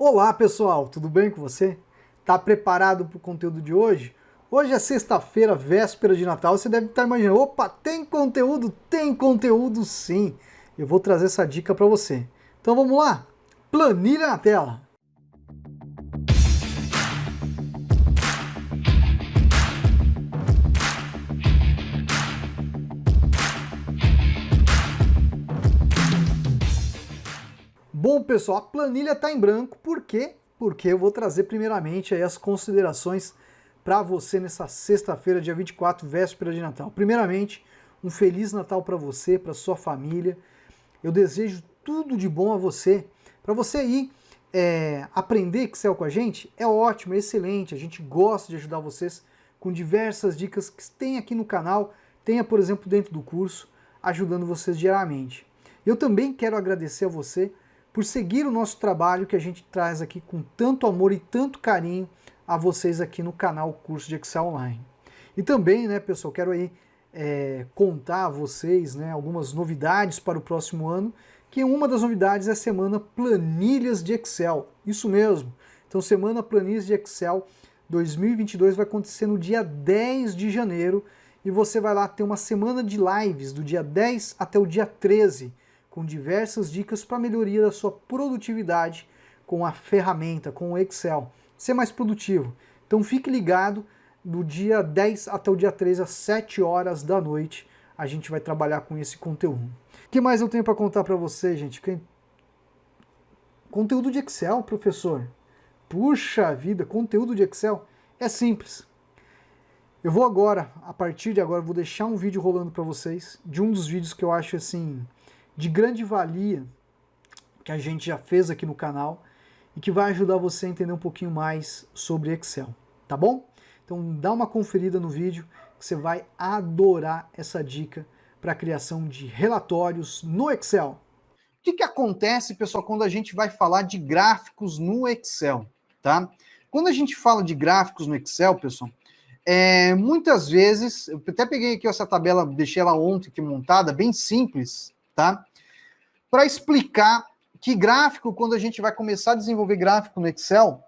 Olá pessoal, tudo bem com você? Tá preparado para o conteúdo de hoje? Hoje é sexta-feira, véspera de Natal, você deve estar imaginando, opa, tem conteúdo? Tem conteúdo sim! Eu vou trazer essa dica para você. Então vamos lá? Planilha na tela! Bom pessoal, a planilha está em branco, por quê? Porque eu vou trazer primeiramente aí as considerações para você nessa sexta-feira, dia 24, véspera de Natal. Primeiramente, um Feliz Natal para você, para sua família. Eu desejo tudo de bom a você. Para você aí aprender Excel com a gente, é ótimo, é excelente. A gente gosta de ajudar vocês com diversas dicas que tem aqui no canal. Tenha, por exemplo, dentro do curso, ajudando vocês diariamente. Eu também quero agradecer a você por seguir o nosso trabalho que a gente traz aqui com tanto amor e tanto carinho a vocês aqui no canal Curso de Excel Online. E também, né, pessoal, quero aí contar a vocês, né, algumas novidades para o próximo ano, que uma das novidades é a Semana Planilhas de Excel. Isso mesmo. Então, Semana Planilhas de Excel 2022 vai acontecer no dia 10 de janeiro e você vai lá ter uma semana de lives do dia 10 até o dia 13, com diversas dicas para melhoria da sua produtividade com a ferramenta, com o Excel. Ser mais produtivo. Então fique ligado, do dia 10 até o dia 13, às 7 horas da noite, a gente vai trabalhar com esse conteúdo. O que mais eu tenho para contar para você, gente? Conteúdo de Excel, professor? Puxa vida, conteúdo de Excel é simples. Eu vou agora, a partir de agora, vou deixar um vídeo rolando para vocês, de um dos vídeos que eu acho assim de grande valia, que a gente já fez aqui no canal, e que vai ajudar você a entender um pouquinho mais sobre Excel, tá bom? Então dá uma conferida no vídeo, que você vai adorar essa dica para a criação de relatórios no Excel. O que acontece, pessoal, quando a gente vai falar de gráficos no Excel, tá? Quando a gente fala de gráficos no Excel, pessoal, muitas vezes, eu até peguei aqui essa tabela, deixei ela ontem aqui montada, bem simples, tá? Para explicar que gráfico, quando a gente vai começar a desenvolver gráfico no Excel,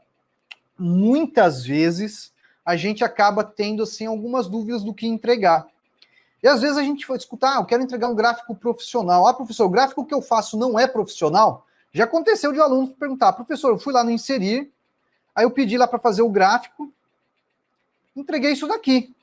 muitas vezes a gente acaba tendo assim algumas dúvidas do que entregar. E às vezes a gente vai escutar, eu quero entregar um gráfico profissional. Ah, professor, o gráfico que eu faço não é profissional? Já aconteceu de aluno perguntar, professor, eu fui lá no inserir, aí eu pedi lá para fazer o gráfico, entreguei isso daqui.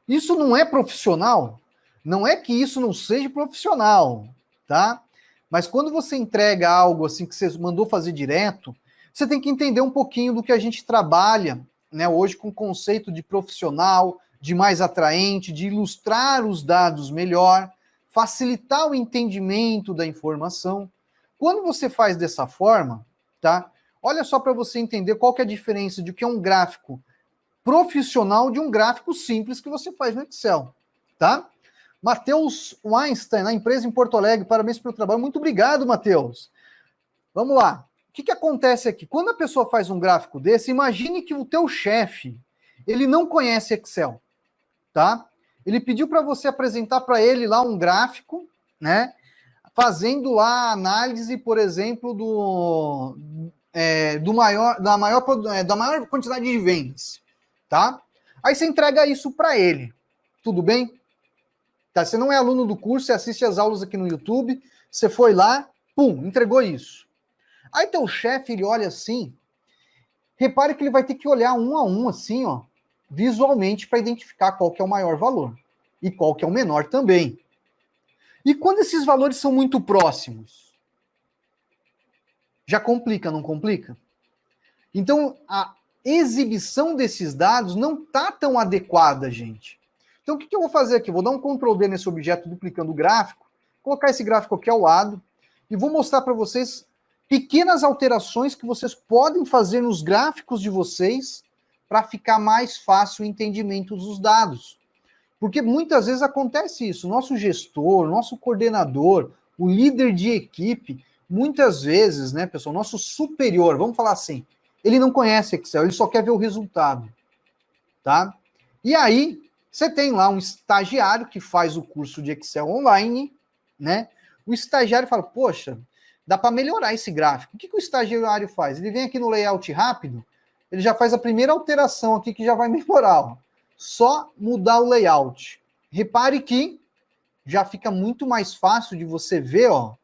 Isso não é profissional? Não é que isso não seja profissional, tá? Mas quando você entrega algo assim que você mandou fazer direto, você tem que entender um pouquinho do que a gente trabalha, né, hoje com o conceito de profissional, de mais atraente, de ilustrar os dados melhor, facilitar o entendimento da informação. Quando você faz dessa forma, tá? Olha só para você entender qual que é a diferença de o que é um gráfico profissional de um gráfico simples que você faz no Excel, tá? Matheus Weinstein, na empresa em Porto Alegre, parabéns pelo trabalho. Muito obrigado, Matheus. Vamos lá. O que acontece aqui? Quando a pessoa faz um gráfico desse, imagine que o teu chefe, ele não conhece Excel, tá? Ele pediu para você apresentar para ele lá um gráfico, né? Fazendo lá a análise, por exemplo, da maior quantidade de vendas, tá? Aí você entrega isso para ele. Tudo bem? Tá, você não é aluno do curso, você assiste as aulas aqui no YouTube, você foi lá, pum, entregou isso. Aí teu chefe, ele olha assim, repare que ele vai ter que olhar um a um, assim, ó, visualmente, para identificar qual que é o maior valor e qual que é o menor também. E quando esses valores são muito próximos? Já complica, não complica? Então, a exibição desses dados não está tão adequada, gente. Então, o que eu vou fazer aqui? Vou dar um Ctrl D nesse objeto duplicando o gráfico, colocar esse gráfico aqui ao lado e vou mostrar para vocês pequenas alterações que vocês podem fazer nos gráficos de vocês para ficar mais fácil o entendimento dos dados. Porque muitas vezes acontece isso. Nosso gestor, nosso coordenador, o líder de equipe, muitas vezes, né, pessoal, nosso superior, vamos falar assim, ele não conhece Excel, ele só quer ver o resultado, tá? E aí, você tem lá um estagiário que faz o curso de Excel online, né? O estagiário fala, poxa, dá para melhorar esse gráfico. O que o estagiário faz? Ele vem aqui no layout rápido, ele já faz a primeira alteração aqui que já vai melhorar. Ó. Só mudar o layout. Repare que já fica muito mais fácil de você ver, ó,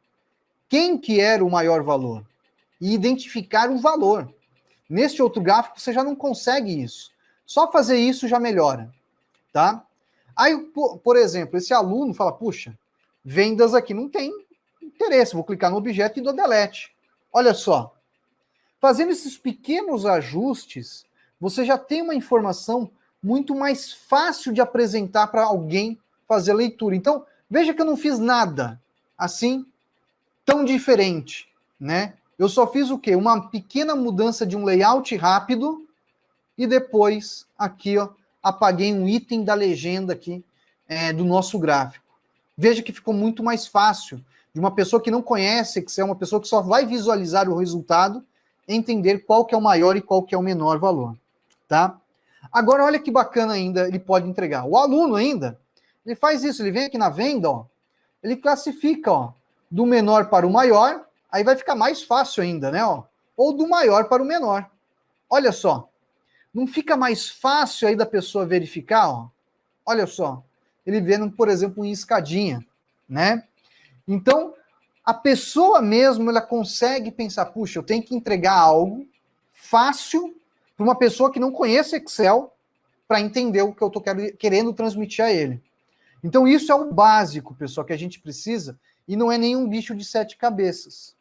quem que era o maior valor e identificar o valor. Neste outro gráfico você já não consegue isso. Só fazer isso já melhora, tá? Aí, por exemplo, esse aluno fala, puxa, vendas aqui não tem interesse, vou clicar no objeto e dou delete. Olha só, fazendo esses pequenos ajustes, você já tem uma informação muito mais fácil de apresentar para alguém fazer a leitura. Então, veja que eu não fiz nada assim tão diferente, né? Eu só fiz o quê? Uma pequena mudança de um layout rápido e depois aqui, ó, apaguei um item da legenda aqui do nosso gráfico. Veja que ficou muito mais fácil de uma pessoa que não conhece Excel, uma pessoa que só vai visualizar o resultado, entender qual que é o maior e qual que é o menor valor, tá? Agora, olha que bacana ainda ele pode entregar. O aluno ainda, ele faz isso, ele vem aqui na venda, ó, ele classifica, ó, do menor para o maior, aí vai ficar mais fácil ainda, né, ó, ou do maior para o menor. Olha só, não fica mais fácil aí da pessoa verificar, ó? Olha só, ele vendo, por exemplo, em escadinha, né? Então, a pessoa mesmo, ela consegue pensar, puxa, eu tenho que entregar algo fácil para uma pessoa que não conhece Excel para entender o que eu estou querendo transmitir a ele. Então, isso é o básico, pessoal, que a gente precisa, e não é nenhum bicho de 7 cabeças,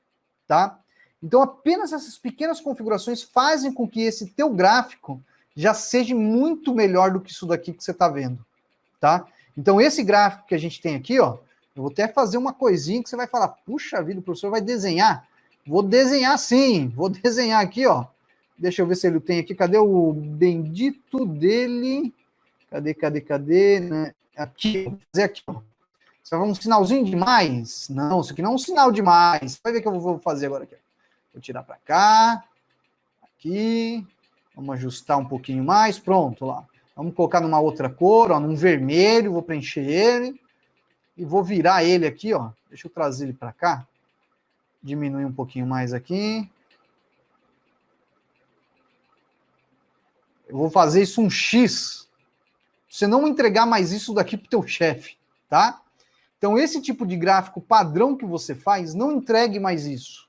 tá? Então, apenas essas pequenas configurações fazem com que esse teu gráfico já seja muito melhor do que isso daqui que você está vendo, tá? Então, esse gráfico que a gente tem aqui, ó, eu vou até fazer uma coisinha que você vai falar, puxa vida, o professor vai desenhar. Vou desenhar sim, vou desenhar aqui, ó. Deixa eu ver se ele tem aqui, cadê o bendito dele? Cadê, né? Aqui, vou fazer aqui, ó. Isso é um sinalzinho demais? Não, isso aqui não é um sinal demais. Vai ver o que eu vou fazer agora aqui. Vou tirar para cá, aqui, vamos ajustar um pouquinho mais, pronto, lá. Vamos colocar numa outra cor, ó, num vermelho, vou preencher ele, e vou virar ele aqui, ó, deixa eu trazer ele para cá, diminuir um pouquinho mais aqui. Eu vou fazer isso um X, pra você não entregar mais isso daqui pro teu chefe, tá? Então, esse tipo de gráfico padrão que você faz, não entregue mais isso.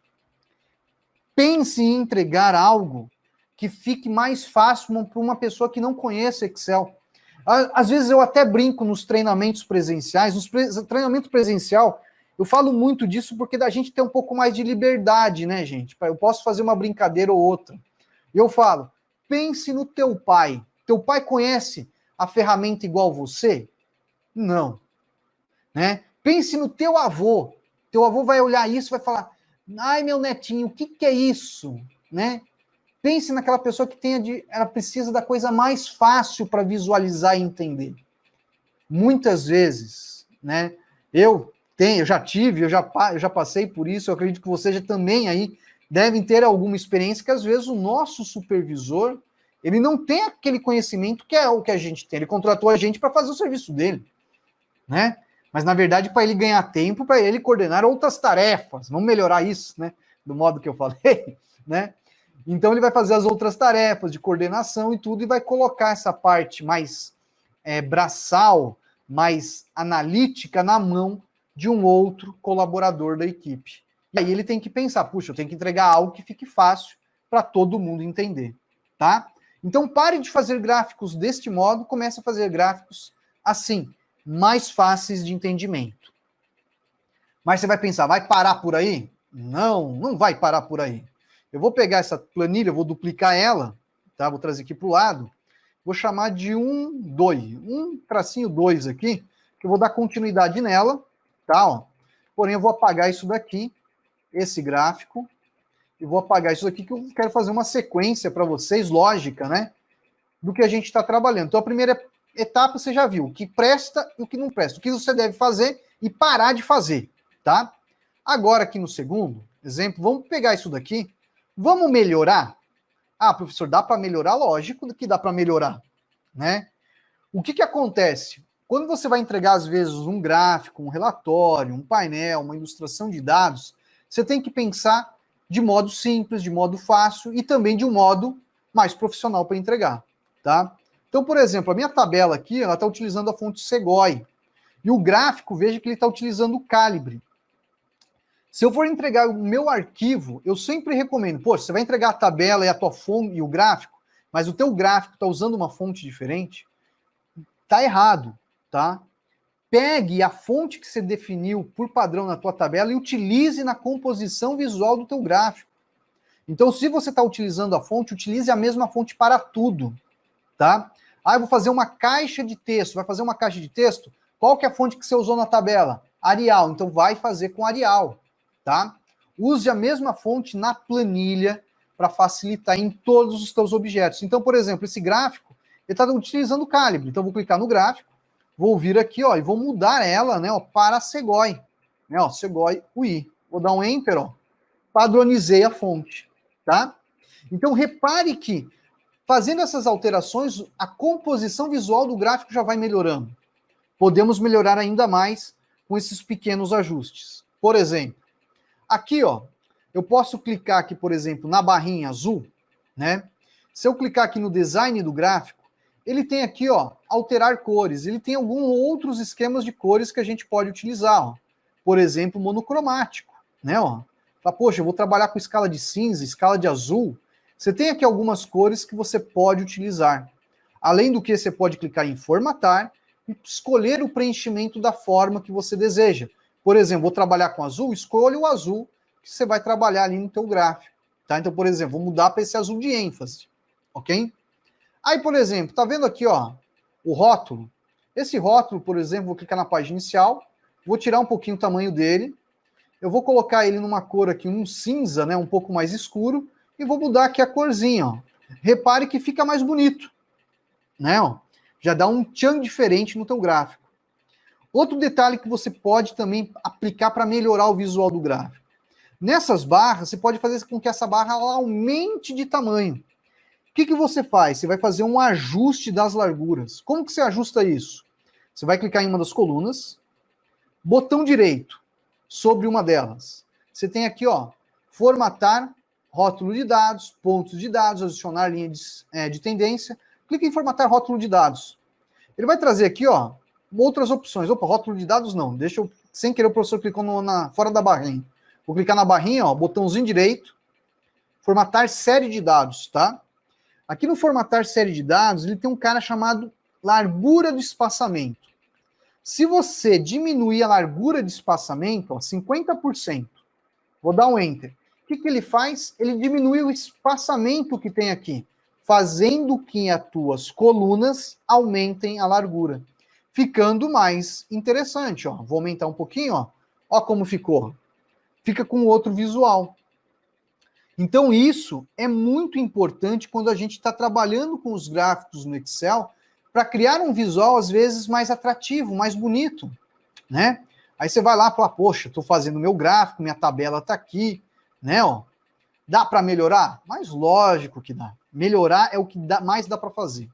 Pense em entregar algo que fique mais fácil para uma pessoa que não conhece Excel. Às vezes eu até brinco nos treinamentos presenciais, treinamento presencial, eu falo muito disso porque da gente tem um pouco mais de liberdade, né, gente? Eu posso fazer uma brincadeira ou outra. E eu falo, pense no teu pai. Teu pai conhece a ferramenta igual você? Não. Né? Pense no teu avô. Teu avô vai olhar isso e vai falar, ai, meu netinho, o que é isso? Né? Pense naquela pessoa que ela precisa da coisa mais fácil para visualizar e entender. Muitas vezes, né? Eu já tive, eu já passei por isso, eu acredito que vocês já também aí devem ter alguma experiência que às vezes o nosso supervisor, ele não tem aquele conhecimento que é o que a gente tem. Ele contratou a gente para fazer o serviço dele, né? Mas, na verdade, para ele ganhar tempo, para ele coordenar outras tarefas. Vamos melhorar isso, né? Do modo que eu falei, né? Então, ele vai fazer as outras tarefas de coordenação e tudo, e vai colocar essa parte mais braçal, mais analítica na mão de um outro colaborador da equipe. E aí ele tem que pensar, puxa, eu tenho que entregar algo que fique fácil para todo mundo entender, tá? Então, pare de fazer gráficos deste modo, comece a fazer gráficos assim, mais fáceis de entendimento. Mas você vai pensar, vai parar por aí? Não, não vai parar por aí. Eu vou pegar essa planilha, vou duplicar ela, tá? Vou trazer aqui para o lado, vou chamar de um tracinho 2 aqui, que eu vou dar continuidade nela, tá? Ó. Porém, eu vou apagar isso daqui, esse gráfico, e vou apagar isso aqui, que eu quero fazer uma sequência para vocês, lógica, né? Do que a gente está trabalhando. Então, a primeira etapa você já viu, o que presta e o que não presta, o que você deve fazer e parar de fazer, tá? Agora, aqui no segundo exemplo, vamos pegar isso daqui, vamos melhorar? Ah, professor, dá para melhorar? Lógico que dá para melhorar, né? O que acontece? Quando você vai entregar, às vezes, um gráfico, um relatório, um painel, uma ilustração de dados, você tem que pensar de modo simples, de modo fácil e também de um modo mais profissional para entregar, tá? Então, por exemplo, a minha tabela aqui, ela está utilizando a fonte Segoy. E o gráfico, veja que ele está utilizando o Calibre. Se eu for entregar o meu arquivo, eu sempre recomendo, pô, você vai entregar a tabela e a tua fonte e o gráfico, mas o teu gráfico está usando uma fonte diferente, tá errado, tá? Pegue a fonte que você definiu por padrão na tua tabela e utilize na composição visual do teu gráfico. Então, se você está utilizando a fonte, utilize a mesma fonte para tudo, tá? Ah, eu vou fazer uma caixa de texto. Vai fazer uma caixa de texto? Qual que é a fonte que você usou na tabela? Arial. Então, vai fazer com Arial, tá? Use a mesma fonte na planilha para facilitar em todos os teus objetos. Então, por exemplo, esse gráfico, ele está utilizando o Calibre. Então, eu vou clicar no gráfico, vou vir aqui, ó, e vou mudar ela, né, ó, para Segoy, né, ó, Segoy UI. Vou dar um Enter, ó, padronizei a fonte, tá? Então, repare que, fazendo essas alterações, a composição visual do gráfico já vai melhorando. Podemos melhorar ainda mais com esses pequenos ajustes. Por exemplo, aqui, ó, eu posso clicar aqui, por exemplo, na barrinha azul, né? Se eu clicar aqui no design do gráfico, ele tem aqui, ó, alterar cores. Ele tem alguns outros esquemas de cores que a gente pode utilizar, ó. Por exemplo, monocromático, né, ó. Fala, poxa, eu vou trabalhar com escala de cinza, escala de azul. Você tem aqui algumas cores que você pode utilizar. Além do que, você pode clicar em formatar e escolher o preenchimento da forma que você deseja. Por exemplo, vou trabalhar com azul, escolha o azul que você vai trabalhar ali no teu gráfico, tá? Então, por exemplo, vou mudar para esse azul de ênfase, ok? Aí, por exemplo, tá vendo aqui, ó, o rótulo? Esse rótulo, por exemplo, vou clicar na página inicial, vou tirar um pouquinho o tamanho dele, eu vou colocar ele numa cor aqui, um cinza, né, um pouco mais escuro, e vou mudar aqui a corzinha, ó. Repare que fica mais bonito, né, ó? Já dá um tchan diferente no teu gráfico. Outro detalhe que você pode também aplicar para melhorar o visual do gráfico. Nessas barras, você pode fazer com que essa barra aumente de tamanho. O que você faz? Você vai fazer um ajuste das larguras. Como que você ajusta isso? Você vai clicar em uma das colunas, botão direito sobre uma delas. Você tem aqui, ó, formatar rótulo de dados, pontos de dados, adicionar linha de tendência. Clica em formatar rótulo de dados. Ele vai trazer aqui, ó, outras opções. Opa, rótulo de dados não. Deixa eu, sem querer, o professor clicou fora da barrinha. Vou clicar na barrinha, ó, botãozinho direito, formatar série de dados, tá? Aqui no formatar série de dados, ele tem um cara chamado largura do espaçamento. Se você diminuir a largura de espaçamento, ó, 50%, vou dar um Enter. O que ele faz? Ele diminui o espaçamento que tem aqui, fazendo que as tuas colunas aumentem a largura, ficando mais interessante, ó. Vou aumentar um pouquinho, ó. Ó como ficou. Fica com outro visual. Então isso é muito importante quando a gente está trabalhando com os gráficos no Excel para criar um visual, às vezes, mais atrativo, mais bonito, né? Aí você vai lá e fala, poxa, estou fazendo meu gráfico, minha tabela está aqui, né? Ó, dá para melhorar? Mas lógico que dá. Melhorar é o que mais dá para fazer.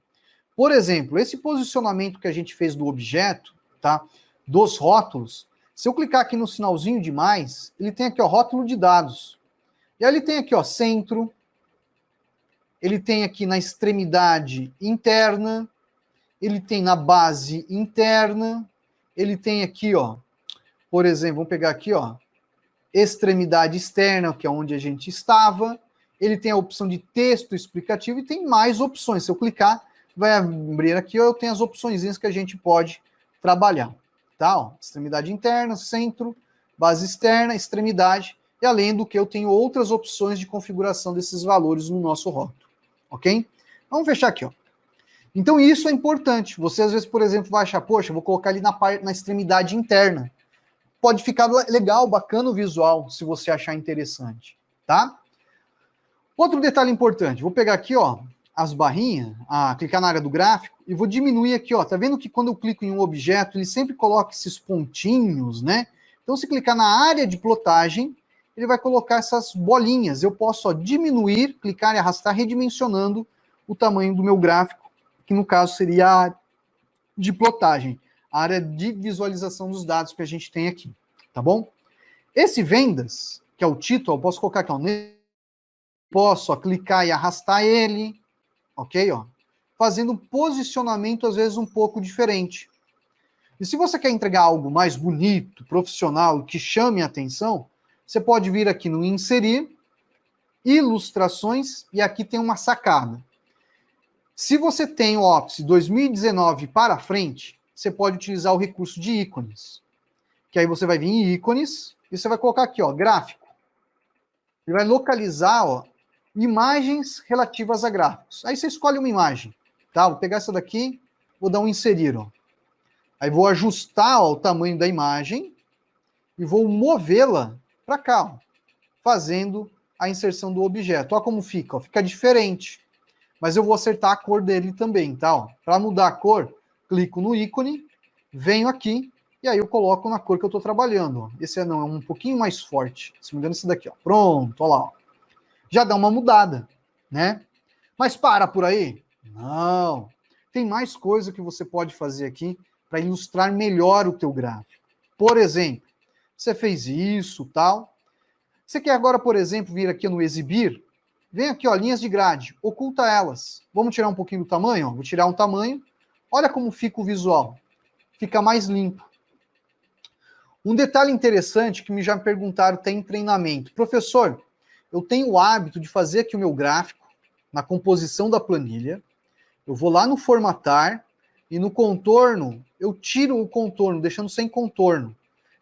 Por exemplo, esse posicionamento que a gente fez do objeto, tá? Dos rótulos, se eu clicar aqui no sinalzinho de mais, ele tem aqui, ó, rótulo de dados. E aí ele tem aqui, ó, centro, ele tem aqui na extremidade interna, ele tem na base interna, ele tem aqui, ó, por exemplo, vamos pegar aqui, ó, extremidade externa, que é onde a gente estava, ele tem a opção de texto explicativo e tem mais opções. Se eu clicar, vai abrir aqui, ó, eu tenho as opçõezinhas que a gente pode trabalhar, tá? Ó, extremidade interna, centro, base externa, extremidade, e além do que eu tenho outras opções de configuração desses valores no nosso rótulo, ok? Vamos fechar aqui, ó. Então isso é importante. Você às vezes, por exemplo, vai achar, poxa, vou colocar ali na extremidade interna. Pode ficar legal, bacana o visual, se você achar interessante, tá? Outro detalhe importante, vou pegar aqui, ó, as barrinhas, clicar na área do gráfico e vou diminuir aqui, ó. Tá vendo que quando eu clico em um objeto, ele sempre coloca esses pontinhos, né? Então, se clicar na área de plotagem, ele vai colocar essas bolinhas. Eu posso, ó, diminuir, clicar e arrastar, redimensionando o tamanho do meu gráfico, que no caso seria a de plotagem, a área de visualização dos dados que a gente tem aqui, tá bom? Esse vendas, que que é o título, eu posso colocar aqui, ó, posso ó, clicar e arrastar ele, ok? Ó, fazendo um posicionamento, às vezes, um pouco diferente. E se você quer entregar algo mais bonito, profissional, que chame a atenção, você pode vir aqui no Inserir, Ilustrações, e aqui tem uma sacada. Se você tem o Office 2019 para frente, você pode utilizar o recurso de ícones. Que aí você vai vir em ícones, e você vai colocar aqui, ó, gráfico. E vai localizar, ó, imagens relativas a gráficos. Aí você escolhe uma imagem, tá? Vou pegar essa daqui, vou dar um inserir, ó. Aí vou ajustar, ó, o tamanho da imagem e vou movê-la para cá, ó, fazendo a inserção do objeto. Olha como fica, ó, fica diferente. Mas eu vou acertar a cor dele também, tá? Para mudar a cor, clico no ícone, venho aqui e aí eu coloco na cor que eu estou trabalhando. Ó. Esse é, não, é um pouquinho mais forte. Se não me engano, esse daqui, ó. Pronto, olha lá. Ó. Já dá uma mudada, né? Mas para por aí? Não. Tem mais coisa que você pode fazer aqui para ilustrar melhor o teu gráfico. Por exemplo, você fez isso, tal. Você quer agora, por exemplo, vir aqui no exibir? Vem aqui, ó, linhas de grade, oculta elas. Vamos tirar um pouquinho do tamanho? Ó. Vou tirar um tamanho. Olha como fica o visual. Fica mais limpo. Um detalhe interessante que já me perguntaram, tem em treinamento. Professor, eu tenho o hábito de fazer aqui o meu gráfico na composição da planilha. Eu vou lá no formatar e no contorno, eu tiro o contorno, deixando sem contorno.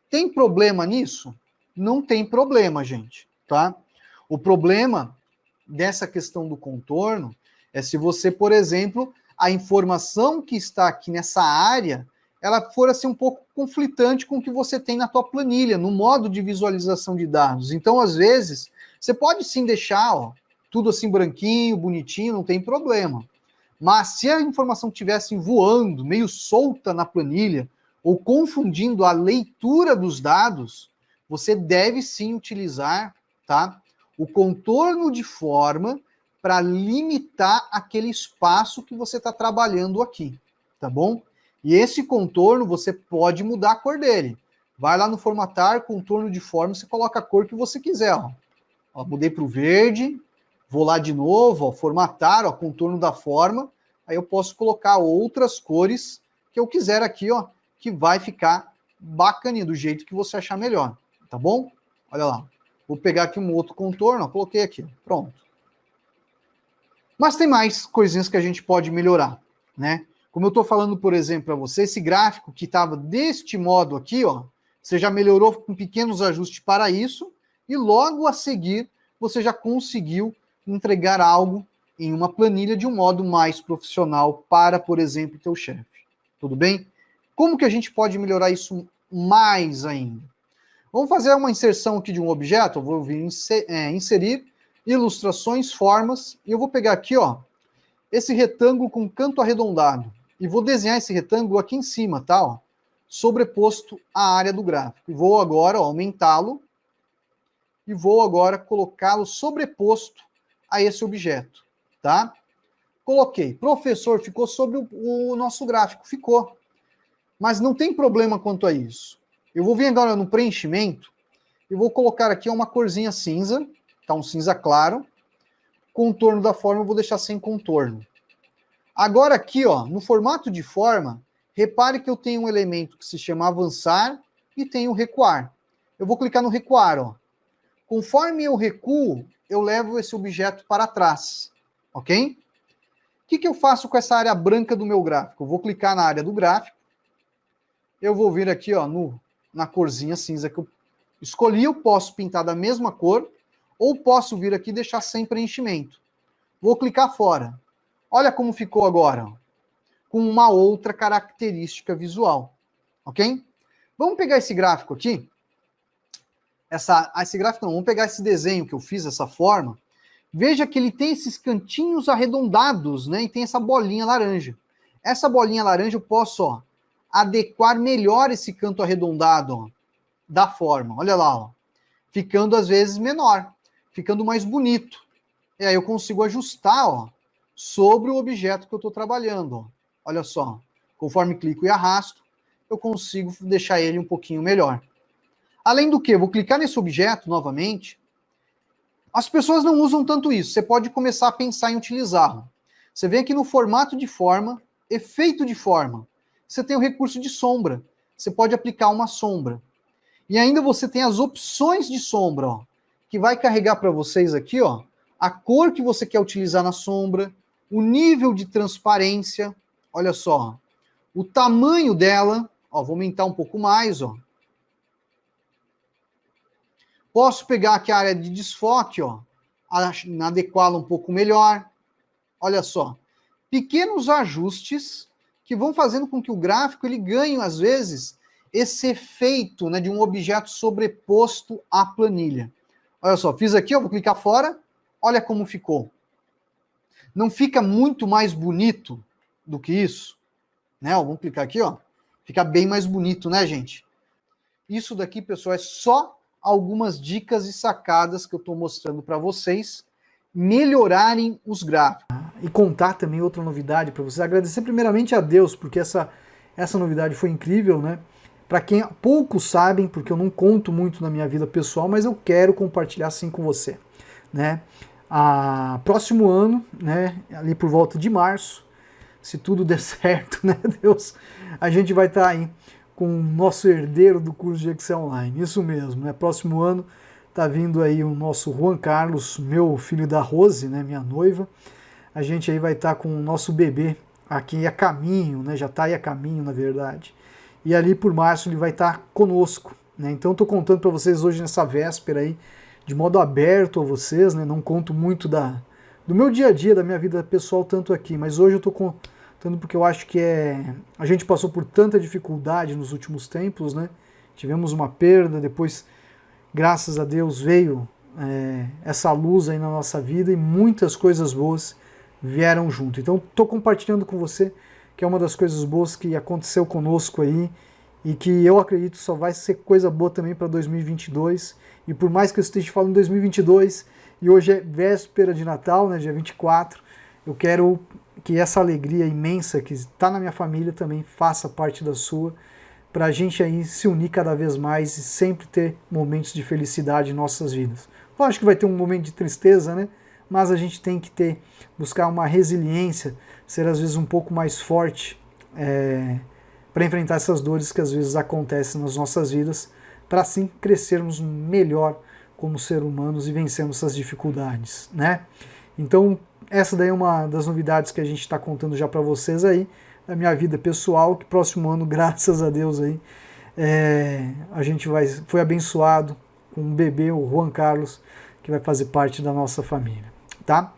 Tem problema nisso? Não tem problema, gente, tá? O problema dessa questão do contorno é se você, por exemplo, a informação que está aqui nessa área, ela for assim um pouco conflitante com o que você tem na tua planilha, no modo de visualização de dados. Então, às vezes, você pode sim deixar, ó, tudo assim branquinho, bonitinho, não tem problema. Mas se a informação estivesse voando, meio solta na planilha, ou confundindo a leitura dos dados, você deve sim utilizar, tá, o contorno de forma para limitar aquele espaço que você está trabalhando aqui, tá bom? E esse contorno você pode mudar a cor dele. Vai lá no formatar, contorno de forma, você coloca a cor que você quiser. Ó. Ó, mudei para o verde, vou lá de novo, ó, formatar, ó, contorno da forma, aí eu posso colocar outras cores que eu quiser aqui, ó, que vai ficar bacaninha, do jeito que você achar melhor, tá bom? Olha lá. Vou pegar aqui um outro contorno, ó, coloquei aqui, pronto. Mas tem mais coisinhas que a gente pode melhorar, né? Como eu estou falando, por exemplo, para você, esse gráfico que estava deste modo aqui, ó, você já melhorou com pequenos ajustes para isso, e logo a seguir você já conseguiu entregar algo em uma planilha de um modo mais profissional para, por exemplo, teu chefe. Tudo bem? Como que a gente pode melhorar isso mais ainda? Vamos fazer uma inserção aqui de um objeto, eu vou vir inserir, ilustrações, formas, e eu vou pegar aqui, ó, esse retângulo com canto arredondado, e vou desenhar esse retângulo aqui em cima, tá, ó, sobreposto à área do gráfico. E vou agora aumentá-lo, e vou agora colocá-lo sobreposto a esse objeto, tá? Coloquei. Professor, ficou sobre o nosso gráfico. Ficou. Mas não tem problema quanto a isso. Eu vou vir agora no preenchimento e vou colocar aqui uma corzinha cinza, tá? Um cinza claro. Contorno da forma eu vou deixar sem contorno. Agora aqui, ó, no formato de forma, repare que eu tenho um elemento que se chama avançar e tenho recuar. Eu vou clicar no recuar, ó. Conforme eu recuo, eu levo esse objeto para trás, ok? O que eu faço com essa área branca do meu gráfico? Eu vou clicar na área do gráfico, eu vou vir aqui, ó, na corzinha cinza que eu escolhi, eu posso pintar da mesma cor, ou posso vir aqui e deixar sem preenchimento. Vou clicar fora. Olha como ficou agora, ó, com uma outra característica visual, ok? Vamos pegar esse gráfico aqui, esse gráfico não, vamos pegar esse desenho que eu fiz, essa forma. Veja que ele tem esses cantinhos arredondados, né? E tem essa bolinha laranja. Essa bolinha laranja eu posso, ó, adequar melhor esse canto arredondado, ó, da forma. Olha lá, ó. Ficando às vezes menor, ficando mais bonito. E aí eu consigo ajustar, ó, sobre o objeto que eu estou trabalhando. Ó. Olha só, conforme clico e arrasto, eu consigo deixar ele um pouquinho melhor. Além do que, eu vou clicar nesse objeto novamente. As pessoas não usam tanto isso, você pode começar a pensar em utilizá-lo. Você vem aqui no formato de forma, efeito de forma. Você tem o recurso de sombra. Você pode aplicar uma sombra. E ainda você tem as opções de sombra, ó, que vai carregar para vocês aqui, ó, a cor que você quer utilizar na sombra, o nível de transparência, olha só, o tamanho dela, ó, vou aumentar um pouco mais, ó. Posso pegar aqui a área de desfoque, ó, adequá-la um pouco melhor. Olha só, pequenos ajustes que vão fazendo com que o gráfico ele ganhe, às vezes, esse efeito, né, de um objeto sobreposto à planilha. Olha só, fiz aqui, ó, vou clicar fora, olha como ficou. Não fica muito mais bonito do que isso? Né? Ó, vamos clicar aqui, ó. Fica bem mais bonito, né, gente? Isso daqui, pessoal, é só algumas dicas e sacadas que eu estou mostrando para vocês melhorarem os gráficos. E contar também outra novidade para vocês. Agradecer primeiramente a Deus, porque essa novidade foi incrível, né? Para quem poucos sabem, porque eu não conto muito na minha vida pessoal, mas eu quero compartilhar sim com você, né? Próximo ano, né, ali por volta de março, se tudo der certo, né, Deus, a gente vai estar aí com o nosso herdeiro do curso de Excel Online, isso mesmo, né, próximo ano tá vindo aí o nosso Juan Carlos, meu filho da Rose, né, minha noiva, a gente aí vai estar com o nosso bebê aqui a caminho, né, já está aí a caminho, na verdade, e ali por março ele vai estar conosco, né, então estou contando para vocês hoje nessa véspera aí, de modo aberto a vocês, né, não conto muito do meu dia a dia, da minha vida pessoal tanto aqui, mas hoje eu estou contando porque eu acho que a gente passou por tanta dificuldade nos últimos tempos, né, tivemos uma perda, depois, graças a Deus, veio essa luz aí na nossa vida e muitas coisas boas vieram junto. Então estou compartilhando com você que é uma das coisas boas que aconteceu conosco aí e que eu acredito só vai ser coisa boa também para 2022. E por mais que eu esteja falando em 2022 e hoje é véspera de Natal, né, dia 24, eu quero que essa alegria imensa que está na minha família também faça parte da sua, para a gente aí se unir cada vez mais e sempre ter momentos de felicidade em nossas vidas. Lógico que vai ter um momento de tristeza, né? Mas a gente tem que buscar uma resiliência, ser às vezes um pouco mais forte para enfrentar essas dores que às vezes acontecem nas nossas vidas, para assim crescermos melhor como seres humanos e vencermos essas dificuldades, né? Então, essa daí é uma das novidades que a gente está contando já para vocês aí, da minha vida pessoal, que próximo ano, graças a Deus aí, a gente foi abençoado com um bebê, o Juan Carlos, que vai fazer parte da nossa família, tá?